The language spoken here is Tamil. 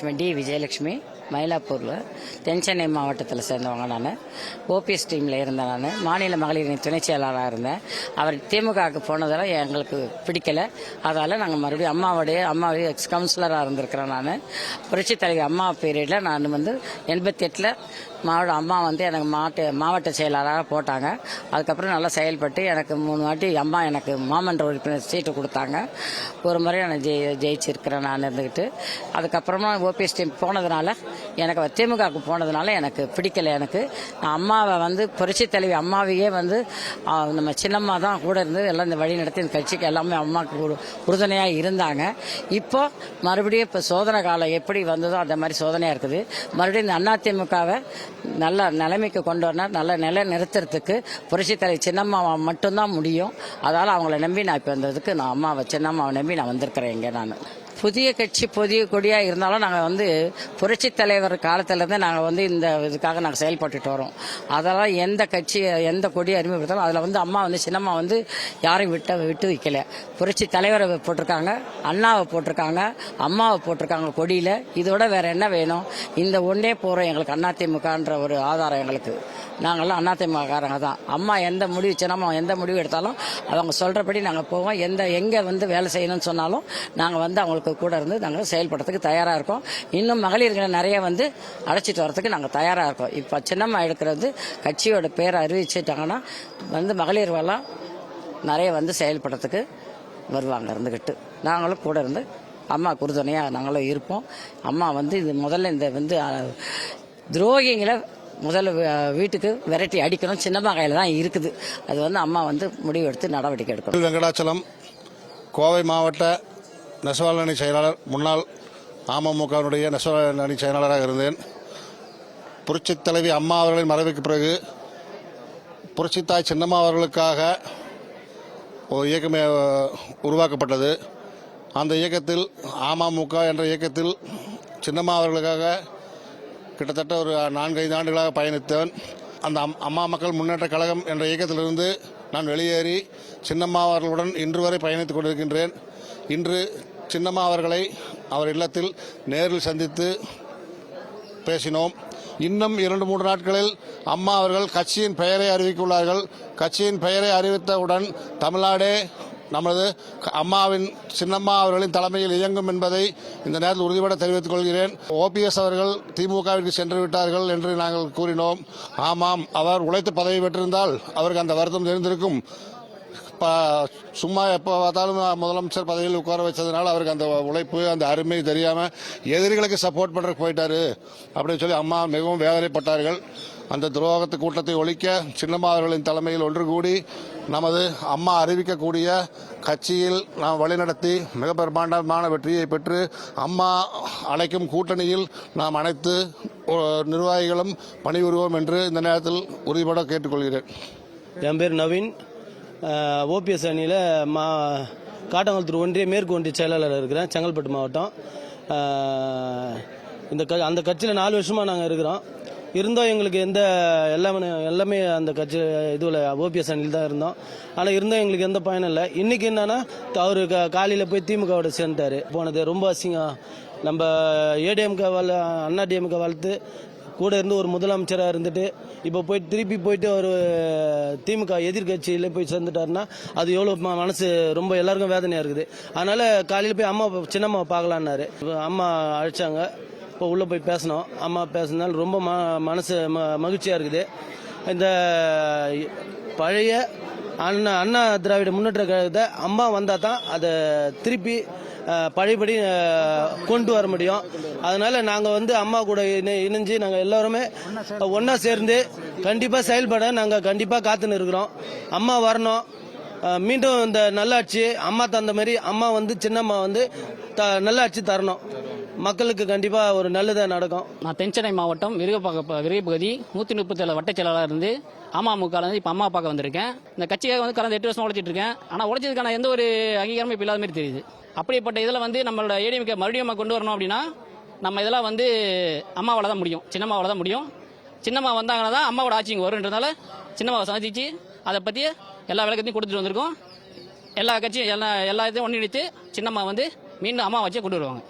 விஜயலட்சுமி விஜயலட்சுமி மயிலாப்பூரில் தென் சென்னை மாவட்டத்தில் சேர்ந்தவங்க. நான் ஓபிஎஸ் டீமில் இருந்தேன். நான் மாநில மகளிரின் துணை செயலாளராக இருந்தேன். அவர் திமுகவுக்கு போனதால் எங்களுக்கு பிடிக்கலை. அதால் நாங்கள் மறுபடியும் அம்மாவுடைய எக்ஸ் கவுன்சிலராக இருந்திருக்கிறேன். நான் புரட்சித் தலைவி அம்மா பீரியடில் நான் 88 அம்மா எனக்கு மாவட்ட செயலாளராக போட்டாங்க. அதுக்கப்புறம் நல்லா செயல்பட்டு எனக்கு 3 வாட்டி அம்மா எனக்கு மாமன்ற உறுப்பினர் சீட்டு கொடுத்தாங்க. ஒரு முறை நான் ஜெயிச்சிருக்கிறேன் நான் இருந்துக்கிட்டு. அதுக்கப்புறமா ஓபிஎஸ் டீம் போனதுனால எனக்கு திமுகவுக்கு போனதுனால எனக்கு பிடிக்கலை. எனக்கு அம்மாவை புரட்சித் தலைவி அம்மாவையே நம்ம சின்னம்மா தான் கூட இருந்து எல்லாம் இந்த வழி நடத்தி இந்த கட்சிக்கு எல்லாமே அம்மாவுக்கு உறுதுணையாக இருந்தாங்க. இப்போ மறுபடியும் இப்போ சோதனை காலம் எப்படி வந்ததோ அந்த மாதிரி சோதனையாக இருக்குது. மறுபடியும் இந்த அதிமுகவை நல்ல நிலைமைக்கு கொண்டு வரணும், நல்ல நிலை நிறுத்துறதுக்கு புரட்சித் தலைவி சின்னம்மாவை மட்டும்தான் முடியும். அதால் அவங்கள நம்பி நான் இப்போ வந்ததுக்கு நான் சின்னம்மாவை நம்பி நான் வந்திருக்கிறேன். இங்கே நான் புதிய கட்சி புதிய கொடியாக இருந்தாலும் நாங்கள் புரட்சித் தலைவர் காலத்திலேருந்து நாங்கள் இந்த இதுக்காக நாங்கள் செயல்பட்டுட்டு வரோம். அதெல்லாம் எந்த கட்சி எந்த கொடியை அறிமுகப்படுத்தாலும் அதில் அம்மா சின்னம்மா யாரையும் விட்டு வைக்கல. புரட்சி தலைவரை போட்டிருக்காங்க, அண்ணாவை போட்டிருக்காங்க, அம்மாவை போட்டிருக்காங்க கொடியில். இதோட வேற என்ன வேணும்? இந்த ஒன்றே போகிறோம் எங்களுக்கு அதிமுகன்ற ஒரு ஆதாரம் எங்களுக்கு. நாங்கள்லாம் அதிமுககாரங்க தான். அம்மா எந்த முடிவு சின்னம்மா எந்த முடிவு எடுத்தாலும் அவங்க சொல்கிறபடி நாங்கள் போவோம். எங்கே வேலை செய்யணும்னு சொன்னாலும் நாங்கள் அவங்களுக்கு கூட இருந்து நாங்கள் செயல்படுறதுக்கு தயாராக இருக்கோம். இன்னும் மகளிர்களை நிறைய அழைச்சிட்டு வரதுக்கு நாங்கள் தயாராக இருக்கோம். இப்போ சின்னம்மா எடுக்கிறது கட்சியோட பேரை அறிவிச்சிட்டாங்கன்னா மகளிர்களெல்லாம் நிறைய செயல்படுறதுக்கு வருவாங்க இருந்துக்கிட்டு. நாங்களும் கூட இருந்து அம்மா உறுதுணையாக நாங்களும் இருப்போம். அம்மா இது முதல்ல இந்த துரோகிங்களை முதல்ல வீட்டுக்கு விரட்டி அடிக்கணும். சின்னம்மா கையில் தான் இருக்குது. அது அம்மா முடிவு எடுத்து நடவடிக்கை எடுக்கணும். வெங்கடாச்சலம், கோவை மாவட்ட நெசவாளர் அணி செயலாளர், முன்னாள் அமமுகவினுடைய நெசவாளர் அணி செயலாளராக இருந்தேன். புரட்சித் தலைவி அம்மா அவர்களின் மறைவுக்கு பிறகு புரட்சித்தாய் சின்னம்மா அவர்களுக்காக ஒரு இயக்கம் உருவாக்கப்பட்டது. அந்த இயக்கத்தில் அமமுக என்ற இயக்கத்தில் சின்னம்மா அவர்களுக்காக கிட்டத்தட்ட ஒரு 4-5 ஆண்டுகளாக பயணித்தவன். அந்த அம்மா மக்கள் முன்னேற்ற கழகம் என்ற இயக்கத்திலிருந்து நான் வெளியேறி சின்னம்மா அவர்களுடன் இன்று வரை பயணித்துக் கொண்டிருக்கின்றேன். இன்று சின்னம்மா அவர்களை அவர் இல்லத்தில் நேரில் சந்தித்து பேசினோம். இன்னும் 2-3 நாட்களில் அம்மா அவர்கள் கட்சியின் பெயரை அறிவித்துள்ளார்கள். கட்சியின் பெயரை அறிவித்தவுடன் தமிழ்நாடே நமது அம்மாவின் சின்னம்மா அவர்களின் தலைமையில் இயங்கும் என்பதை இந்த நேரத்தில் உறுதிபட தெரிவித்துக் கொள்கிறேன். ஓபிஎஸ் அவர்கள் திமுகவிற்கு சென்று விட்டார்கள் என்று நாங்கள் கூறினோம். ஆமாம், அவர் உழைத்து பதவி பெற்றிருந்தால் அவருக்கு அந்த வருத்தம் தெரிந்திருக்கும். சும்மா எப்போ பார்த்தாலும் முதலமைச்சர் பதவியில் உட்கார வச்சதுனால அவருக்கு அந்த உழைப்பு அந்த அருமை தெரியாமல் எதிரிகளுக்கு சப்போர்ட் பண்ணுறதுக்கு போயிட்டாரு அப்படின்னு சொல்லி அம்மா மிகவும் வேதனைப்பட்டார்கள். அந்த துரோகத்து கூட்டத்தை ஒழிக்க சின்னம்மா அவர்களின் தலைமையில் ஒன்று கூடி நமது அம்மா அறிவிக்கக்கூடிய கட்சியில் நாம் வழிநடத்தி மிக பிரமாண்டமான வெற்றியை பெற்று அம்மா அழைக்கும் கூட்டணியில் நாம் அனைத்து நிர்வாகிகளும் பணிபுரிவோம் என்று இந்த நேரத்தில் உறுதிபட கேட்டுக்கொள்கிறேன். என் பேர் நவீன். ஓபிஎஸ் அணியில் காட்டங்குளத்தூர் ஒன்றிய மேற்கு ஒன்றிய செயலாளர் இருக்கிறேன், செங்கல்பட்டு மாவட்டம். அந்த கட்சியில் 4 வருஷமாக நாங்கள் இருக்கிறோம். இருந்தோம் எங்களுக்கு எல்லாமே அந்த கட்சி இதுவில் ஓபிஎஸ் அணியில் தான் இருந்தோம். ஆனால் இருந்தோம் எங்களுக்கு எந்த பயனும் இல்லை. இன்றைக்கி என்னன்னா அவர் காலையில் போய் திமுகவோட சேர்ந்துட்டார். போனது ரொம்ப அசிங்கம். நம்ம ஏடிஎம்கே அண்ணா டிஎம்கே வளர்த்து கூட இருந்து ஒரு முதலமைச்சராக இருந்துட்டு இப்போ திருப்பி போயிட்டு ஒரு திமுக எதிர்கட்சியில் போய் சேர்ந்துட்டாருன்னா அது எவ்வளோ மனசு ரொம்ப எல்லாருக்கும் வேதனையாக இருக்குது. அதனால் காலையில் போய் அம்மா சின்னம்மா பார்க்கலான்னாரு. அம்மா அழைச்சாங்க. இப்போ உள்ளே போய் பேசினோம். அம்மா பேசினால ரொம்ப மனசு மகிழ்ச்சியாக இருக்குது. இந்த பழைய அண்ணா திராவிட முன்னேற்ற கழகத்தை அம்மா வந்தால் தான் அதை திருப்பி பழையபடி கொண்டு வர முடியும். அதனால நாங்கள் அம்மா கூட இணைஞ்சு நாங்கள் எல்லாருமே ஒன்றா சேர்ந்து கண்டிப்பாக செயல்பட நாங்கள் கண்டிப்பாக காத்துன்னு இருக்கிறோம். அம்மா வரணும். மீண்டும் இந்த நல்லாட்சி அம்மா தந்த மாதிரி அம்மா சின்னம்மா நல்லாட்சி தரணும். மக்களுக்கு கண்டிப்பாக ஒரு நல்லதாக நடக்கும். நான் தென்சென்னை மாவட்டம் விருகப்பகுதி 137 வட்ட செயலாளர் இருந்து அமமுக இப்போ அம்மா பார்க்க வந்திருக்கேன். இந்த கட்சியாக கடந்த 8 வருஷம் உழைச்சிட்டு இருக்கேன். ஆனால் உழைச்சதுக்கான எந்த ஒரு அங்கீகாரமும் இப்போ இல்லாத மாதிரி தெரியுது. அப்படிப்பட்ட இதில் நம்மளோட ஏடிஎம்கே மறுபடியும் கொண்டு வரணும் அப்படின்னா நம்ம இதெல்லாம் அம்மாவால் தான் முடியும், சின்னம்மாவால் தான் முடியும். சின்னம்மா வந்தாங்கன்னா தான் அம்மாவோட ஆட்சிங்க வருன்றதுனால சின்னம்மாவை சந்திச்சு அதை பற்றி எல்லா விளக்கத்தையும் கொடுத்துட்டு வந்திருக்கோம். எல்லா கட்சியும் எல்லாத்தையும் ஒன்றிணைத்து சின்னம்மா மீண்டும் அம்மா வச்சே கொண்டு வருவாங்க.